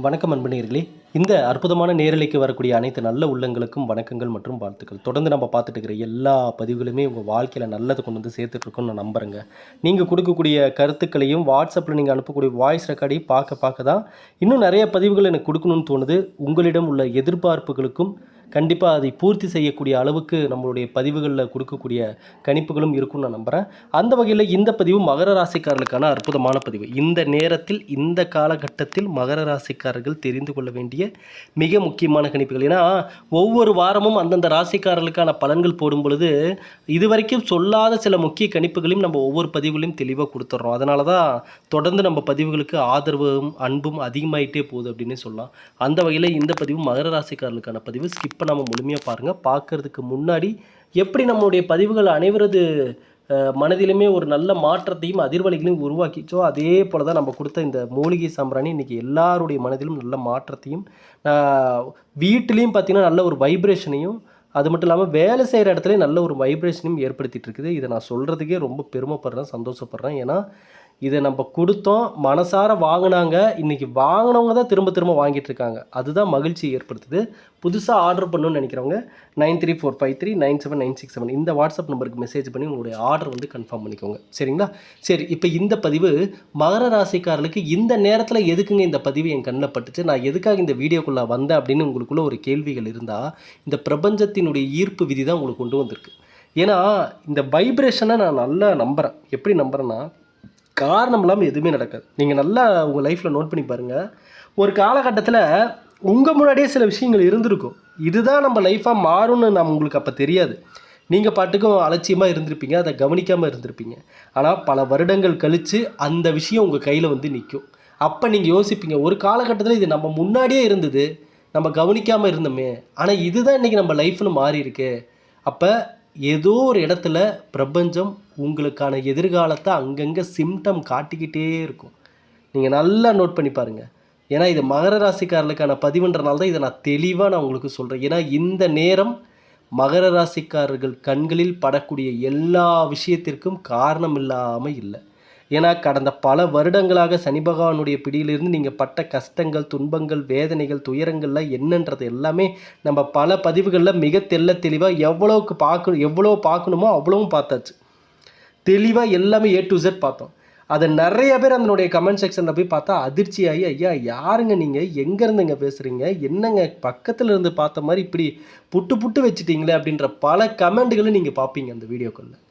வணக்கம் அன்பனேர்களே. இந்த அற்புதமான நேரலைக்கு வரக்கூடிய அனைத்து நல்ல உள்ளங்களுக்கும் வணக்கங்கள் மற்றும் வாழ்த்துக்கள். தொடர்ந்து நம்ம பார்த்துட்டு இருக்கிற எல்லா பதிவுகளுமே உங்கள் வாழ்க்கையில் நல்லது கொண்டு வந்து சேர்த்துட்ருக்குன்னு நான் நம்புகிறேங்க. நீங்கள் கொடுக்கக்கூடிய கருத்துக்களையும் வாட்ஸ்அப்பில் நீங்கள் அனுப்பக்கூடிய வாய்ஸ் ரெக்கார்டையும் பார்க்க தான் இன்னும் நிறைய பதிவுகள் எனக்கு கொடுக்கணும்னு தோணுது. உங்களிடம் உள்ள எதிர்பார்ப்புகளுக்கும் கண்டிப்பாக அதை பூர்த்தி செய்யக்கூடிய அளவுக்கு நம்மளுடைய பதிவுகளில் கொடுக்கக்கூடிய கணிப்புகளும் இருக்கும்னு நான் நம்புகிறேன். அந்த வகையில் இந்த பதிவு மகர ராசிக்காரர்களுக்கான அற்புதமான பதிவு. இந்த நேரத்தில் இந்த காலகட்டத்தில் மகர ராசிக்காரர்கள் தெரிந்து கொள்ள வேண்டிய மிக முக்கியமான கணிப்புகள். ஏன்னா ஒவ்வொரு வாரமும் அந்தந்த ராசிக்காரர்களுக்கான பலன்கள் போடும் பொழுது இதுவரைக்கும் சொல்லாத சில முக்கிய கணிப்புகளையும் நம்ம ஒவ்வொரு பதிவுகளையும் தெளிவாக கொடுத்துட்றோம். அதனால தான் தொடர்ந்து நம்ம பதிவுகளுக்கு ஆதரவும் அன்பும் அதிகமாயிட்டே போகுது அப்படின்னு சொல்லலாம். அந்த வகையில் இந்த பதிவு மகர ராசிக்காரர்களுக்கான பதிவு. ஸ்கிப் பண்ணாமல் முழுமையாக பாருங்கள். பார்க்கறதுக்கு முன்னாடி எப்படி நம்மளுடைய பதிவுகள் அனைவரது மனதிலுமே ஒரு நல்ல மாற்றத்தையும் அதிர்வலைகளையும் உருவாக்கிச்சோ அதே போல் தான் நம்ம கொடுத்த இந்த மூலிகை சாம்பிராணி இன்றைக்கி எல்லாருடைய மனதிலும் நல்ல மாற்றத்தையும் வீட்டிலையும் பார்த்திங்கன்னா நல்ல ஒரு வைப்ரேஷனையும் அது மட்டும் இல்லாமல் வேலை செய்கிற இடத்துலையும் நல்ல ஒரு வைப்ரேஷனையும் ஏற்படுத்திகிட்டு இருக்குது. இதை நான் சொல்கிறதுக்கே ரொம்ப பெருமைப்படுறேன், சந்தோஷப்படுறேன். ஏன்னா இதை நம்ம கொடுத்தோம், மனசார வாங்கினாங்க, இன்றைக்கி வாங்கினவங்க தான் திரும்ப திரும்ப வாங்கிட்டு இருக்காங்க. அதுதான் மகிழ்ச்சி ஏற்படுத்துது. புதுசாக ஆர்டர் பண்ணணும்னு நினைக்கிறவங்க 9345397967 இந்த வாட்ஸ்அப் நம்பருக்கு மெசேஜ் பண்ணி உங்களுடைய ஆர்டர் வந்து கன்ஃபார்ம் பண்ணிக்கோங்க. சரிங்களா? சரி, இப்போ இந்த பதிவு மகர ராசிக்காரர்களுக்கு இந்த நேரத்தில் எதுக்குங்க இந்த பதிவு என் கண்ணில் பட்டுச்சு, நான் எதுக்காக இந்த வீடியோக்குள்ளே வந்தேன் அப்படின்னு உங்களுக்குள்ள ஒரு கேள்விகள் இருந்தால் இந்த பிரபஞ்சத்தினுடைய ஈர்ப்பு விதி தான் உங்களுக்கு கொண்டு வந்திருக்கு. ஏன்னா இந்த வைப்ரேஷனை நான் நல்லா நம்புகிறேன். எப்படி நம்புகிறேன்னா, காரணம் இல்லாமல் எதுவுமே நடக்காது. நீங்கள் நல்லா உங்கள் லைஃப்பில் நோட் பண்ணி பாருங்கள். ஒரு காலகட்டத்தில் உங்கள் முன்னாடியே சில விஷயங்கள் இருந்திருக்கும். இதுதான் நம்ம லைஃப்பாக மாறும்னு நம்ம உங்களுக்கு அப்போ தெரியாது. நீங்கள் பாட்டுக்கும் அலட்சியமாக இருந்திருப்பீங்க, அதை கவனிக்காமல் இருந்திருப்பீங்க. ஆனால் பல வருடங்கள் கழித்து அந்த விஷயம் உங்கள் கையில் வந்து நிற்கும். அப்போ நீங்கள் யோசிப்பீங்க, ஒரு காலகட்டத்தில் இது நம்ம முன்னாடியே இருந்தது, நம்ம கவனிக்காமல் இருந்தோமே, ஆனால் இதுதான் இன்றைக்கி நம்ம லைஃப்னு மாறி இருக்கு. அப்போ ஏதோ ஒரு இடத்துல பிரபஞ்சம் உங்களுக்கான எதிர்காலத்தை அங்கங்கே சிம்டம் காட்டிக்கிட்டே இருக்கும். நீங்கள் நல்லா நோட் பண்ணி பாருங்கள். ஏன்னா இது மகர ராசிக்காரர்களுக்கான பதிவுன்றனால தான் இதை நான் தெளிவாக நான் உங்களுக்கு சொல்கிறேன். ஏன்னா இந்த நேரம் மகர ராசிக்காரர்கள் கண்களில் படக்கூடிய எல்லா விஷயத்திற்கும் காரணம் இல்லாமல் இல்லை. ஏன்னா கடந்த பல வருடங்களாக சனி பகவானுடைய பிடியிலிருந்து நீங்கள் பட்ட கஷ்டங்கள், துன்பங்கள், வேதனைகள், துயரங்கள்லாம் என்னன்றது எல்லாமே நம்ம பல பதிவுகளில் மிக தெளிவாக எவ்வளோ பார்க்கணுமோ அவ்வளவும் பார்த்தாச்சு. தெளிவாக எல்லாமே A to Z பார்த்தோம். அதை நிறைய பேர் அதனுடைய கமெண்ட் செக்ஷனில் போய் பார்த்தா அதிர்ச்சியாகி, ஐயா யாருங்க நீங்கள், எங்கேருந்துங்க பேசுகிறீங்க, என்னங்க பக்கத்தில் இருந்து பார்த்த மாதிரி இப்படி புட்டு வச்சுட்டீங்களே அப்படின்ற பல கமெண்ட்டுகளை நீங்கள் பார்ப்பீங்க அந்த வீடியோக்களில்.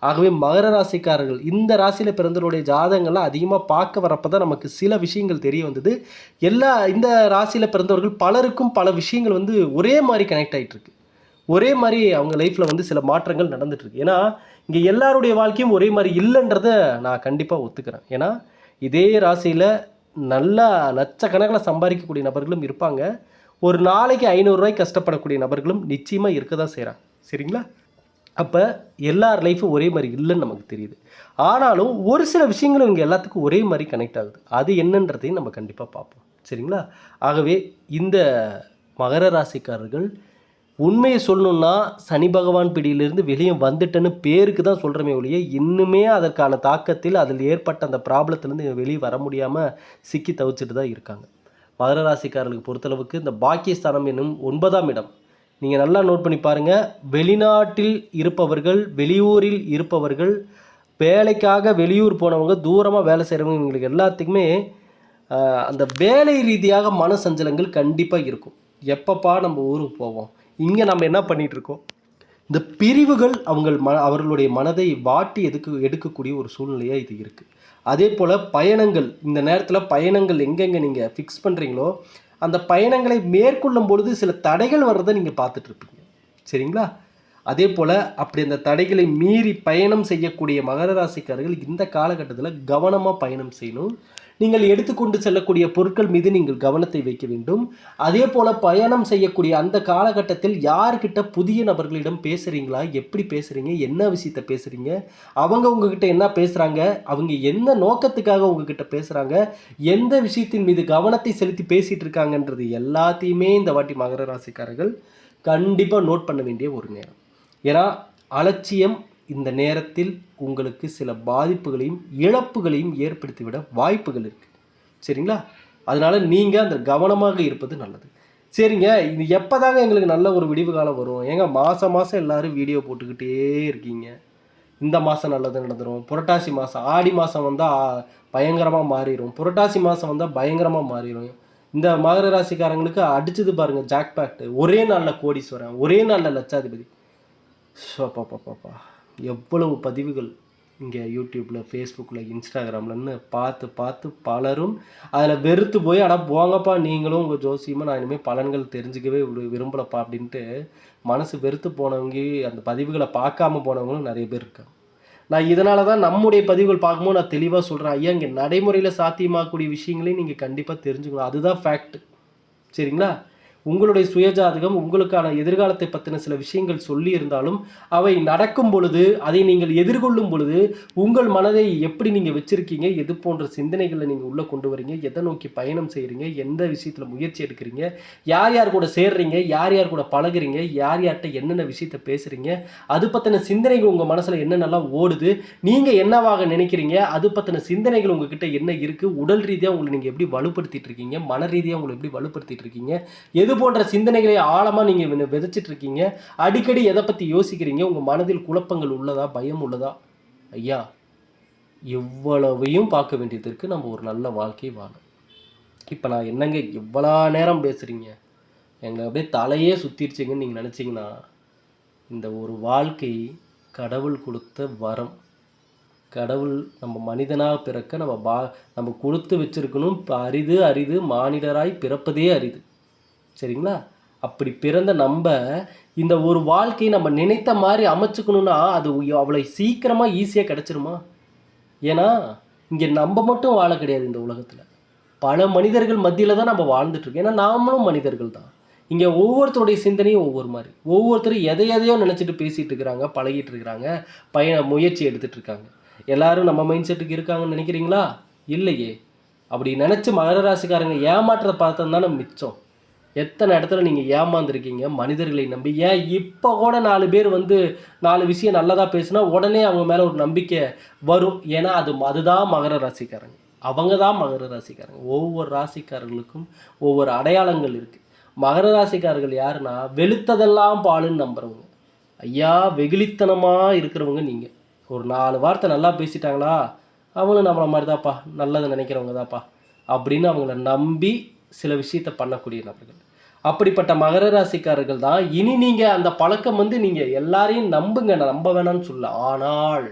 ஆகவே மகர ராசிக்காரர்கள் இந்த ராசியில் பிறந்தவருடைய ஜாதகங்கள்லாம் அதிகமாக பார்க்க வரப்போ தான் நமக்கு சில விஷயங்கள் தெரிய வந்தது. இந்த ராசியில் பிறந்தவர்கள் பலருக்கும் பல விஷயங்கள் வந்து ஒரே மாதிரி கனெக்ட் ஆகிட்டுருக்கு. ஒரே மாதிரி அவங்க லைஃப்பில் வந்து சில மாற்றங்கள் நடந்துகிட்ருக்கு. ஏன்னா இங்கே எல்லாருடைய வாழ்க்கையும் ஒரே மாதிரி இல்லைன்றதை நான் கண்டிப்பாக ஒத்துக்கிறேன். ஏன்னா இதே ராசியில் நல்லா லட்சக்கணக்கில் சம்பாதிக்கக்கூடிய நபர்களும் இருப்பாங்க. ஒரு நாளைக்கு 500 ரூபாய்க்கு கஷ்டப்படக்கூடிய நபர்களும் நிச்சயமாக இருக்க தான் செய்கிறாங்க. சரிங்களா? அப்போ எல்லார் லைஃப்பும் ஒரே மாதிரி இல்லைன்னு நமக்கு தெரியுது. ஆனாலும் ஒரு சில விஷயங்களும் இங்கே எல்லாத்துக்கும் ஒரே மாதிரி கனெக்ட் ஆகுது. அது என்னன்றதையும் நம்ம கண்டிப்பாக பார்ப்போம். சரிங்களா? ஆகவே இந்த மகர ராசிக்காரர்கள் உண்மையை சொல்லணுன்னா சனி பகவான் பிடியிலிருந்து வெளியே வந்துட்டேன்னு பேருக்கு தான் சொல்கிறமே ஒழிய இன்னுமே அதற்கான தாக்கத்தில் அதில் ஏற்பட்ட அந்த ப்ராப்ளத்துலேருந்து வெளியே வர முடியாமல் சிக்கி தவிச்சிட்டு தான் இருக்காங்க. மகர ராசிக்காரர்களுக்கு பொறுத்தளவுக்கு இந்த பாக்கியஸ்தானம் என்னும் 9ஆம் இடம் நீங்கள் நல்லா நோட் பண்ணி பாருங்கள். வெளிநாட்டில் இருப்பவர்கள், வெளியூரில் இருப்பவர்கள், வேலைக்காக வெளியூர் போனவங்க, தூரமாக வேலை செய்கிறவங்க, இவங்களுக்கு எல்லாத்துக்குமே அந்த வேலை ரீதியாக மன சஞ்சலங்கள் கண்டிப்பாக இருக்கும். எப்பப்பா நம்ம ஊருக்கு போவோம், இங்கே நம்ம என்ன பண்ணிகிட்ருக்கோம், இந்த பிரிவுகள் அவர்களுடைய மனதை வாட்டி எடுக்கக்கூடிய ஒரு சூழ்நிலையாக இது இருக்குது. அதே போல் பயணங்கள், இந்த நேரத்தில் பயணங்கள் எங்கெங்கே நீங்கள் ஃபிக்ஸ் பண்ணுறீங்களோ அந்த பயணங்களை மேற்கொள்ளும் பொழுது சில தடைகள் வர்றதை நீங்கள் பார்த்துட்ருப்பீங்க. சரிங்களா? அதே போல் அப்படி அந்த தடைகளை மீறி பயணம் செய்யக்கூடிய மகர ராசிக்காரர்கள் இந்த காலகட்டத்தில் கவனமாக பயணம் செய்யணும். நீங்கள் எடுத்துக்கொண்டு செல்லக்கூடிய பொருட்கள் மீது நீங்கள் கவனத்தை வைக்க வேண்டும். அதே போல் பயணம் செய்யக்கூடிய அந்த காலகட்டத்தில் யார்கிட்ட புதிய நபர்களிடம் பேசுகிறீங்களா, எப்படி பேசுகிறீங்க, என்ன விஷயத்த பேசுகிறீங்க, அவங்க உங்ககிட்ட என்ன பேசுகிறாங்க, அவங்க என்ன நோக்கத்துக்காக உங்ககிட்ட பேசுகிறாங்க, எந்த விஷயத்தின் மீது கவனத்தை செலுத்தி பேசிகிட்டு இருக்காங்கன்றது எல்லாத்தையுமே இந்த வாட்டி மகர ராசிக்காரர்கள் கண்டிப்பாக நோட் பண்ண வேண்டிய ஒரு நேரம். ஏன்னா அலட்சியம் இந்த நேரத்தில் உங்களுக்கு சில பாதிப்புகளையும் இழப்புகளையும் ஏற்படுத்திவிட வாய்ப்புகள் இருக்குது. சரிங்களா? அதனால் நீங்கள் அந்த கவனமாக இருப்பது நல்லது. சரிங்க, இது எப்போ தாங்க எங்களுக்கு நல்ல ஒரு விடிவு காலம் வரும்? ஏங்க மாதம் மாதம் எல்லோரும் வீடியோ போட்டுக்கிட்டே இருக்கீங்க. இந்த மாதம் நல்லது நடந்துடும், புரட்டாசி மாதம் ஆடி மாதம் வந்தால் பயங்கரமாக மாறிடும், புரட்டாசி மாதம் வந்தால் பயங்கரமாக மாறிடும். இந்த மகர ராசிக்காரங்களுக்கு அடிச்சது பாருங்கள் ஜாக்பாக்ட், ஒரே நாளில் கோடீஸ்வரன், ஒரே நாளில் லட்சாதிபதி. பாப்பா எவ்வளவு பதிவுகள் இங்கே யூடியூப்பில், ஃபேஸ்புக்கில், இன்ஸ்டாகிராம்லன்னு பார்த்து பார்த்து பலரும் அதில் வெறுத்து போய் போங்கப்பா நீங்களும் உங்கள் ஜோசியமாக நான் இனிமேல் பலன்கள் தெரிஞ்சுக்கவே விரும்பலப்பா அப்படின்ட்டு மனசு வெறுத்து போனவங்க, அந்த பதிவுகளை பார்க்காம போனவங்களும் நிறைய பேர் இருக்காங்க. நான் இதனால தான் நம்முடைய பதிவுகள் பார்க்கும்போது நான் தெளிவாக சொல்கிறேன், ஐயா இங்கே நடைமுறையில் சாத்தியமாகக்கூடிய விஷயங்களையும் நீங்கள் கண்டிப்பாக தெரிஞ்சுக்கணும், அதுதான் ஃபேக்ட். சரிங்களா? உங்களுடைய சுயஜாதகம் உங்களுக்கான எதிர்காலத்தை பற்றின சில விஷயங்கள் சொல்லி இருந்தாலும் அவை நடக்கும் பொழுது, அதை நீங்கள் எதிர்கொள்ளும் பொழுது உங்கள் மனதை எப்படி நீங்கள் வச்சுருக்கீங்க, எது போன்ற சிந்தனைகளை நீங்கள் உள்ளே கொண்டு வரீங்க, எதை நோக்கி பயணம் செய்கிறீங்க, எந்த விஷயத்தில் முயற்சி எடுக்கிறீங்க, யார் யார் கூட சேர்றீங்க, யார் யார் கூட பழகுறீங்க, யார் யார்கிட்ட என்னென்ன விஷயத்தை பேசுகிறீங்க, அது பற்றின சிந்தனைகள் உங்கள் மனசில் என்னென்னலாம் ஓடுது, நீங்கள் என்னவாக நினைக்கிறீங்க, அது பற்றின சிந்தனைகள் உங்ககிட்ட என்ன இருக்குது, உடல் ரீதியாக உங்களை நீங்கள் எப்படி வலுப்படுத்திட்டு இருக்கீங்க, மன ரீதியாக உங்களை எப்படி வலுப்படுத்திட்டு இருக்கீங்க, எது போன்ற சிந்தனைகளை ஆழமாக நீங்கள் விதைச்சிட்டு இருக்கீங்க, அடிக்கடி எதை பற்றி யோசிக்கிறீங்க, உங்கள் மனதில் குழப்பங்கள் உள்ளதா, பயம் உள்ளதா? ஐயா எவ்வளவையும் பார்க்க வேண்டியது இருக்குது நம்ம ஒரு நல்ல வாழ்க்கை வாழும். இப்போ நான் என்னங்க இவ்வளோ நேரம் பேசுகிறீங்க, எங்களை அப்படியே தலையே சுற்றிருச்சிங்கன்னு நீங்கள் நினச்சிங்கன்னா, இந்த ஒரு வாழ்க்கை கடவுள் கொடுத்த வரம். கடவுள் நம்ம மனிதனாக பிறக்க நம்ம கொடுத்து வச்சிருக்கணும். அரிது அரிது மானிடராய் பிறப்பதே அரிது. சரிங்களா? அப்படி பிறந்த நம்ம இந்த ஒரு வாழ்க்கையை நம்ம நினைத்த மாதிரி அமைச்சுக்கணுன்னா அது அவ்வளோ சீக்கிரமாக ஈஸியாக கிடச்சிருமா? ஏன்னா இங்கே நம்ம மட்டும் வாழ கிடையாது, இந்த உலகத்தில் பல மனிதர்கள் மத்தியில் தான் நம்ம வாழ்ந்துட்டுருக்கோம். ஏன்னா நாமளும் மனிதர்கள் தான். இங்கே ஒவ்வொருத்தருடைய சிந்தனையும் ஒவ்வொரு மாதிரி, ஒவ்வொருத்தரும் எதையோ நினச்சிட்டு பேசிகிட்டு இருக்கிறாங்க, பழகிட்டு இருக்கிறாங்க, முயற்சி எடுத்துகிட்டு இருக்காங்க. எல்லோரும் நம்ம மைண்ட் செட்டுக்கு இருக்காங்கன்னு நினைக்கிறீங்களா? இல்லையே. அப்படி நினச்சி மகர ராசிக்காரங்க ஏமாற்றத்தை பார்த்தது தானே மிச்சம். எத்தனை இடத்துல நீங்கள் ஏமாந்துருக்கீங்க மனிதர்களை நம்பி. ஏன் இப்போ கூட 4 பேர் 4 விஷயம் நல்லதாக பேசுனா உடனே அவங்க மேலே ஒரு நம்பிக்கை வரும். ஏன்னா அதுதான் மகர ராசிக்காரங்க, அவங்க தான் மகர ராசிக்காரங்க. ஒவ்வொரு ராசிக்காரர்களுக்கும் ஒவ்வொரு அடையாளங்கள் இருக்குது. மகர ராசிக்காரர்கள் யாருன்னா வெளுத்ததெல்லாம் பாலுன்னு நம்புறவங்க. ஐயா வெகுளித்தனமாக இருக்கிறவங்க. நீங்கள் ஒரு 4 வார்த்தை நல்லா பேசிட்டாங்களா, அவங்களும் நம்மளை மாதிரி தான்ப்பா, நல்லதை நினைக்கிறவங்க தான்ப்பா அப்படின்னு அவங்கள நம்பி சில விஷயத்தை பண்ணக்கூடிய நபர்கள். அப்படிப்பட்ட மகர ராசிக்காரர்கள் தான் இனி நீங்கள் அந்த பழக்கம் நீங்கள் எல்லாரையும் நம்புங்க, நம்ப வேணாம்னு சொல்ல. ஆனால்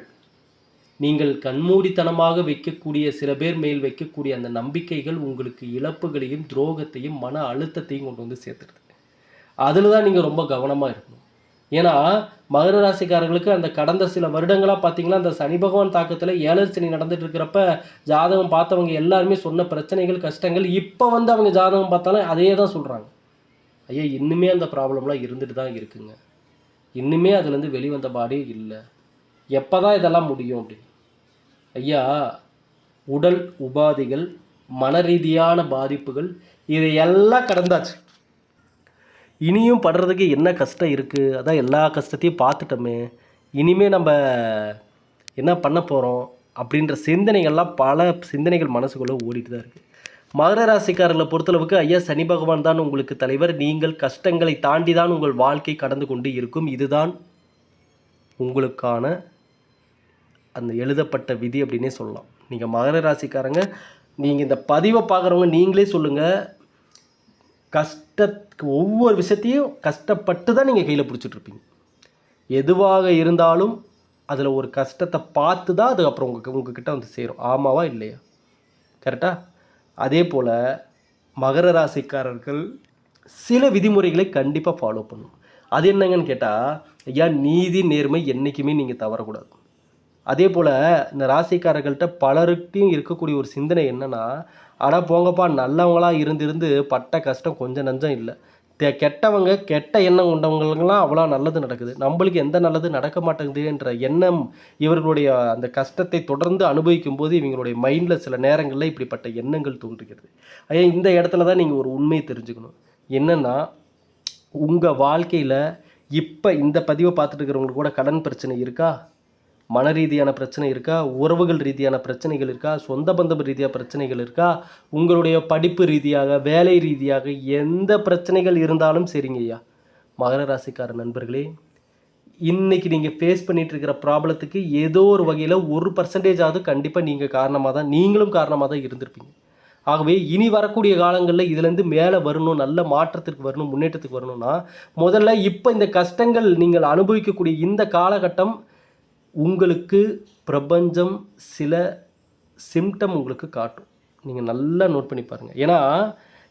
நீங்கள் கண்மூடித்தனமாக வைக்கக்கூடிய சில பேர் மேல் வைக்கக்கூடிய அந்த நம்பிக்கைகள் உங்களுக்கு இழப்புகளையும் துரோகத்தையும் மன அழுத்தத்தையும் கொண்டு சேர்த்துருது. அதில் தான் நீங்கள் ரொம்ப கவனமாக இருக்கணும். ஏன்னா மகர ராசிக்காரர்களுக்கு அந்த கடந்த சில வருடங்களாக பார்த்தீங்கன்னா அந்த சனி பகவான் தாக்கத்தில் 7 சனி நடந்துட்டு இருக்கிறப்ப ஜாதகம் பார்த்தவங்க எல்லாருமே சொன்ன பிரச்சனைகள், கஷ்டங்கள் இப்போ அவங்க ஜாதகம் பார்த்தாலும் அதே தான் சொல்கிறாங்க. ஐயா இன்னுமே அந்த ப்ராப்ளம்லாம் இருந்துட்டு தான் இருக்குங்க. இன்னுமே அதுலேருந்து வெளிவந்த பாடே இல்லை. எப்போ தான் இதெல்லாம் முடியும் அப்படின்னு? ஐயா உடல் உபாதைகள், மன ரீதியான பாதிப்புகள் இதையெல்லாம் கடந்தாச்சு. இனியும் படுறதுக்கு என்ன கஷ்டம் இருக்குது? அதான் எல்லா கஷ்டத்தையும் பார்த்துட்டோமே, இனிமேல் நம்ம என்ன பண்ண போகிறோம் அப்படின்ற சிந்தனைகள்லாம் பல சிந்தனைகள் மனசுக்குள்ளே ஓடிட்டு தான் இருக்குது. மகர ராசிக்காரர்களை பொறுத்தளவுக்கு ஐயா சனி பகவான் தான் உங்களுக்கு தலைவர். நீங்கள் கஷ்டங்களை தாண்டி தான் உங்கள் வாழ்க்கை கடந்து கொண்டு இருக்கும். இதுதான் உங்களுக்கான அந்த எழுதப்பட்ட விதி அப்படின்னே சொல்லலாம். நீங்கள் மகர ராசிக்காரங்க, நீங்கள் இந்த பதிவை பார்க்குறவங்க நீங்களே சொல்லுங்கள், ஒவ்வொரு விஷயத்தையும் கஷ்டப்பட்டு தான் நீங்கள் கையில் பிடிச்சிட்ருப்பீங்க. எதுவாக இருந்தாலும் அதில் ஒரு கஷ்டத்தை பார்த்து தான் அது அப்புறம் உங்ககிட்ட சேரும். ஆமாவா இல்லையா? கரெக்டாக? அதே போல் மகர ராசிக்காரர்கள் சில விதிமுறைகளை கண்டிப்பாக ஃபாலோ பண்ணணும். அது என்னங்கன்னு கேட்டால், ஐயா நீதி நேர்மை என்றைக்குமே நீங்கள் தவறக்கூடாது. அதே போல் இந்த ராசிக்காரர்கள்ட்ட பலருக்கும் இருக்கக்கூடிய ஒரு சிந்தனை என்னென்னா, ஆனால் போங்கப்பா நல்லவங்களாக இருந்து பட்ட கஷ்டம் கொஞ்சம் நஞ்சம் இல்லை, கெட்டவங்க கெட்ட எண்ணம் கொண்டவங்களுக்கெல்லாம் அவ்வளோ நல்லது நடக்குது, நம்மளுக்கு எந்த நல்லது நடக்க மாட்டேங்குது என்ற எண்ணம் இவர்களுடைய அந்த கஷ்டத்தை தொடர்ந்து அனுபவிக்கும் போது இவங்களுடைய மைண்டில் சில நேரங்களில் இப்படிப்பட்ட எண்ணங்கள் தோன்றுகிறது. ஐயா இந்த இடத்துல தான் நீங்கள் ஒரு உண்மையை தெரிஞ்சுக்கணும். என்னென்னா, உங்கள் வாழ்க்கையில் இப்போ இந்த பதிவை பார்த்துட்டு இருக்கிறவங்களுக்கு கூட கடன் பிரச்சனை இருக்கா? மன ரீதியான பிரச்சனை இருக்கா, உறவுகள் ரீதியான பிரச்சனைகள் இருக்கா, சொந்த பந்தம் ரீதியாக பிரச்சனைகள் இருக்கா, உங்களுடைய படிப்பு ரீதியாக, வேலை ரீதியாக எந்த பிரச்சனைகள் இருந்தாலும் சரிங்க ஐயா. மகர ராசிக்கார நண்பர்களே, இன்னைக்கு நீங்கள் ஃபேஸ் பண்ணிட்டு இருக்கிற ப்ராப்ளத்துக்கு ஏதோ ஒரு வகையில் 1% கண்டிப்பாக நீங்களும் காரணமாக தான் இருந்திருப்பீங்க. ஆகவே இனி வரக்கூடிய காலங்களில் இதுலேருந்து மேலே வரணும், நல்ல மாற்றத்திற்கு வரணும், முன்னேற்றத்துக்கு வரணும்னா முதல்ல இப்போ இந்த கஷ்டங்கள் நீங்கள் அனுபவிக்கக்கூடிய இந்த காலகட்டம் உங்களுக்கு பிரபஞ்சம் சில சிம்டம் உங்களுக்கு காட்டும். நீங்கள் நல்லா நோட் பண்ணி பாருங்கள். ஏன்னா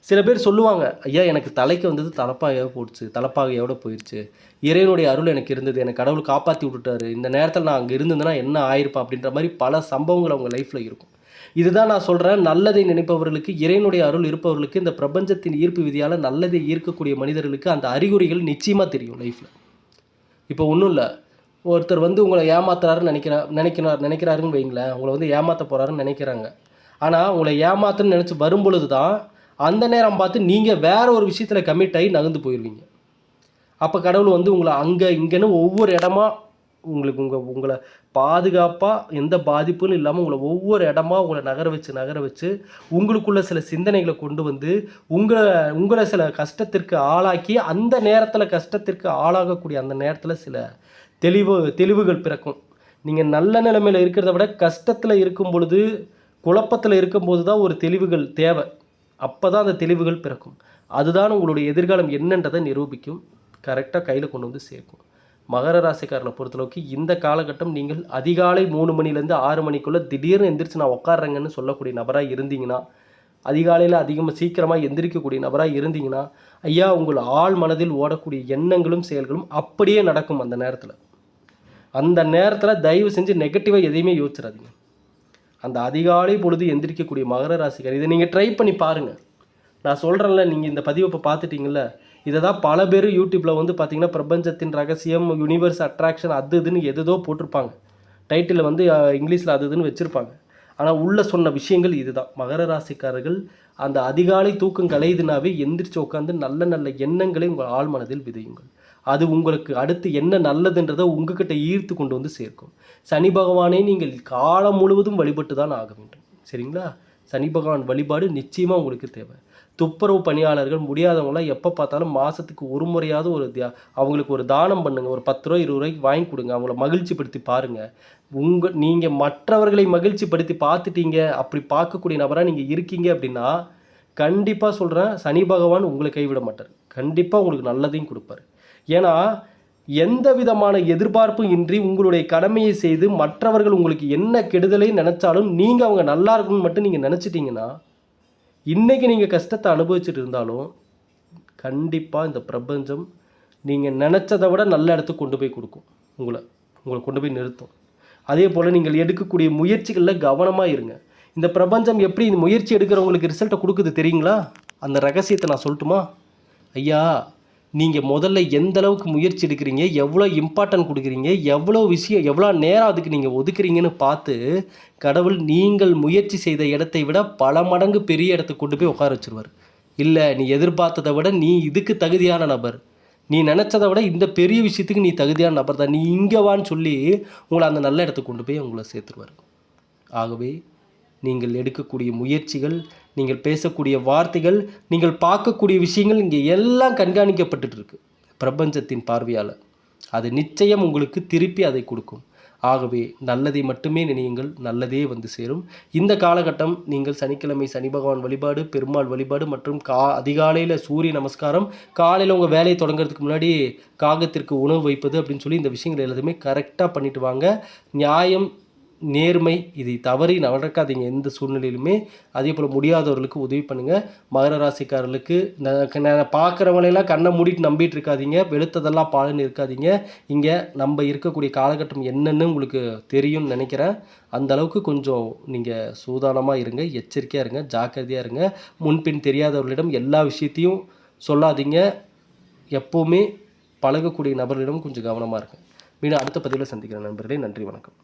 சில பேர் சொல்லுவாங்க, ஐயா எனக்கு தலைக்கு வந்தது தலைப்பாகையோட போயிடுச்சு, தலைப்பாகையோட போயிடுச்சு, இறைவனுடைய அருள் எனக்கு இருந்தது, எனக்கு கடவுள் காப்பாற்றி விட்டுட்டாரு, இந்த நேரத்தில் நான் அங்கே இருந்ததுன்னா என்ன ஆயிருப்பேன் அப்படின்ற மாதிரி பல சம்பவங்கள் அவங்க லைஃப்பில் இருக்கும். இதுதான் நான் சொல்கிறேன், நல்லதை நினைப்பவர்களுக்கு, இறைவனுடைய அருள் இருப்பவர்களுக்கு, இந்த பிரபஞ்சத்தின் ஈர்ப்பு விதியால் நல்லதை ஈர்க்கக்கூடிய மனிதர்களுக்கு அந்த அறிகுறிகள் நிச்சயமாக தெரியும் லைஃப்பில். இப்போ ஒன்றும் இல்லை, ஒருத்தர் வந்து உங்களை ஏமாத்துறாருன்னு நினைக்கிறாருன்னு வைங்களேன், உங்களை வந்து ஏமாற்ற போகிறாருன்னு நினைக்கிறாங்க. ஆனால் உங்களை ஏமாத்துன்னு நினச்சி வரும்பொழுது தான் அந்த நேரம் பார்த்து நீங்கள் வேறு ஒரு விஷயத்தில் கமிட் ஆகி நகர்ந்து போயிடுவீங்க. அப்போ கடவுள் வந்து உங்களை அங்கே இங்கேன்னு ஒவ்வொரு இடமா உங்களை பாதுகாப்பாக எந்த பாதிப்பும் இல்லாமல் ஒவ்வொரு இடமா உங்களை நகர வச்சு உங்களுக்குள்ள சில சிந்தனைகளை கொண்டு வந்து உங்களை சில கஷ்டத்திற்கு ஆளாக்கி அந்த நேரத்தில் கஷ்டத்திற்கு ஆளாகக்கூடிய அந்த நேரத்தில் சில தெளிவுகள் பிறக்கும். நீங்கள் நல்ல நிலைமையில் இருக்கிறத விட கஷ்டத்தில் இருக்கும் பொழுது, குழப்பத்தில் இருக்கும்போது தான் ஒரு தெளிவுகள் தேவை. அப்போ தான் அந்த தெளிவுகள் பிறக்கும். அதுதான் உங்களுடைய எதிர்காலம் என்னன்றதை நிரூபிக்கும், கரெக்டாக கையில் கொண்டு வந்து சேர்க்கும். மகர ராசிக்காரனை பொறுத்தளவுக்கு இந்த காலகட்டம் நீங்கள் அதிகாலை 3 மணிலேருந்து 6 மணிக்குள்ளே திடீர்னு எந்திரிச்சு நான் உட்காடுறேங்கன்னு சொல்லக்கூடிய நபராக இருந்தீங்கன்னா, அதிகாலையில் சீக்கிரமாக எந்திரிக்கக்கூடிய நபராக இருந்தீங்கன்னா, ஐயா உங்கள் ஆழ் மனதில் ஓடக்கூடிய எண்ணங்களும் செயல்களும் அப்படியே நடக்கும். அந்த நேரத்தில் தயவு செஞ்சு நெகட்டிவாக எதையுமே யோசிச்சிடாதீங்க. அந்த அதிகாலை பொழுது எந்திரிக்கக்கூடிய மகர ராசிக்காரர் இதை நீங்கள் ட்ரை பண்ணி பாருங்கள். நான் சொல்கிறேன்ல, நீங்கள் இந்த பதிவை இப்போ பார்த்துட்டிங்கள, இதை தான் பல பேர் யூடியூப்பில் வந்து பார்த்திங்கன்னா பிரபஞ்சத்தின் ரகசியம், யூனிவர்ஸ் அட்ராக்ஷன் அது இதுன்னு எதுதோ போட்டிருப்பாங்க. டைட்டில் வந்து இங்கிலீஷில் அது இதுன்னு வச்சுருப்பாங்க. ஆனால் உள்ளே சொன்ன விஷயங்கள் இதுதான். மகர ராசிக்காரர்கள் அந்த அதிகாலை தூக்கம் கலையுதுனாவே எந்திரிச்சு உட்காந்து நல்ல நல்ல எண்ணங்களை உங்கள் ஆழ் மனதில் விதையுங்கள். அது உங்களுக்கு அடுத்து என்ன நல்லதுன்றதை உங்ககிட்ட ஈர்த்து கொண்டு வந்து சேர்க்கும். சனி பகவானை நீங்கள் காலம் முழுவதும் வழிபட்டு தான் ஆக வேண்டும். சரிங்களா? சனி பகவான் வழிபாடு நிச்சயமாக உங்களுக்கு தேவை. துப்புரவு பணியாளர்கள் முடியாதவங்களாம் எப்போ பார்த்தாலும் மாதத்துக்கு ஒரு முறையாவது அவங்களுக்கு ஒரு தானம் பண்ணுங்கள். ஒரு 10 ரூபா 20 ரூபாய்க்கு வாங்கி கொடுங்க. அவங்கள மகிழ்ச்சிப்படுத்தி பாருங்கள். நீங்கள் மற்றவர்களை மகிழ்ச்சிப்படுத்தி பார்த்துட்டீங்க, அப்படி பார்க்கக்கூடிய நபராக நீங்கள் இருக்கீங்க அப்படின்னா கண்டிப்பாக சொல்கிறேன், சனி பகவான் உங்களை கைவிட மாட்டார். கண்டிப்பாக உங்களுக்கு நல்லதையும் கொடுப்பார். ஏன்னா எந்த விதமான எதிர்பார்ப்பும் இன்றி உங்களுடைய கடமையை செய்து மற்றவர்கள் உங்களுக்கு என்ன கெடுதலை நினச்சாலும் நீங்கள் அவங்க நல்லா இருக்கணும்னு மட்டும் நீங்கள் நினச்சிட்டிங்கன்னா, இன்றைக்கி நீங்கள் கஷ்டத்தை அனுபவிச்சுட்டு இருந்தாலும் கண்டிப்பாக இந்த பிரபஞ்சம் நீங்கள் நினச்சதை விட நல்ல இடத்துக்கு கொண்டு போய் கொடுக்கும். உங்களை கொண்டு போய் நிறுத்தும். அதே போல் நீங்கள் எடுக்கக்கூடிய முயற்சிகளில் கவனமாக இருங்க. இந்த பிரபஞ்சம் எப்படி இந்த முயற்சி எடுக்கிறவங்களுக்கு ரிசல்ட்டை கொடுக்குது தெரியுங்களா? அந்த ரகசியத்தை நான் சொல்லட்டுமா? ஐயா, நீங்கள் முதல்ல எந்த அளவுக்கு முயற்சி எடுக்கிறீங்க, எவ்வளோ இம்பார்ட்டன்ட் கொடுக்குறீங்க, எவ்வளோ நேரம் அதுக்கு நீங்கள் ஒதுக்குறீங்கன்னு பார்த்து கடவுள் நீங்கள் முயற்சி செய்த இடத்தை விட பல மடங்கு பெரிய இடத்துக்கு கொண்டு போய் உட்கார வச்சுருவார். இல்லை, நீ எதிர்பார்த்ததை விட நீ இதுக்கு தகுதியான நபர், நீ நினச்சதை விட இந்த பெரிய விஷயத்துக்கு நீ தகுதியான நபர் தான், நீ இங்கே வான்னு சொல்லி உங்களை அந்த நல்ல இடத்துக்கு கொண்டு போய் உங்களை சேர்த்துருவார். ஆகவே நீங்கள் எடுக்கக்கூடிய முயற்சிகள், நீங்கள் பேசக்கூடிய வார்த்தைகள், நீங்கள் பார்க்கக்கூடிய விஷயங்கள் இங்கே எல்லாம் கண்காணிக்கப்பட்டு இருக்கு பிரபஞ்சத்தின் பார்வையால். அது நிச்சயம் உங்களுக்கு திருப்பி அதை கொடுக்கும். ஆகவே நல்லதை மட்டுமே நினையுங்கள், நல்லதே வந்து சேரும். இந்த காலகட்டம் நீங்கள் சனிக்கிழமை சனி பகவான் வழிபாடு, பெருமாள் வழிபாடு மற்றும் அதிகாலையில் சூரிய நமஸ்காரம், காலையில் உங்கள் வேலையை தொடங்குறதுக்கு முன்னாடி காகத்திற்கு உணவு வைப்பது அப்படின்னு சொல்லி இந்த விஷயங்கள் எல்லாத்தையுமே கரெக்டாக பண்ணிட்டு வாங்க. நியாயம், நேர்மை, இதை தவறி நடக்காதீங்க எந்த சூழ்நிலையிலுமே. அதே போல் முடியாதவர்களுக்கு உதவி பண்ணுங்கள். மகர ராசிக்காரர்களுக்கு பார்க்குறவங்களையெல்லாம் கண்ணை மூடிட்டு நம்பிட்டு இருக்காதீங்க, வெளுத்ததெல்லாம் பாலுன்னு இருக்காதீங்க. இங்கே நம்ம இருக்கக்கூடிய காலகட்டம் என்னென்னு உங்களுக்கு தெரியும்னு நினைக்கிறேன். அந்த அளவுக்கு கொஞ்சம் நீங்கள் சூதானமாக இருங்க, எச்சரிக்கையாக இருங்க, ஜாக்கிரதையாக இருங்க. முன்பின் தெரியாதவர்களிடம் எல்லா விஷயத்தையும் சொல்லாதீங்க. எப்போவுமே பழகக்கூடிய நபர்களிடம் கொஞ்சம் கவனமாக இருங்க. மீண்டும் அடுத்த பதிவில் சந்திக்கிறேன் நண்பர்களே. நன்றி, வணக்கம்.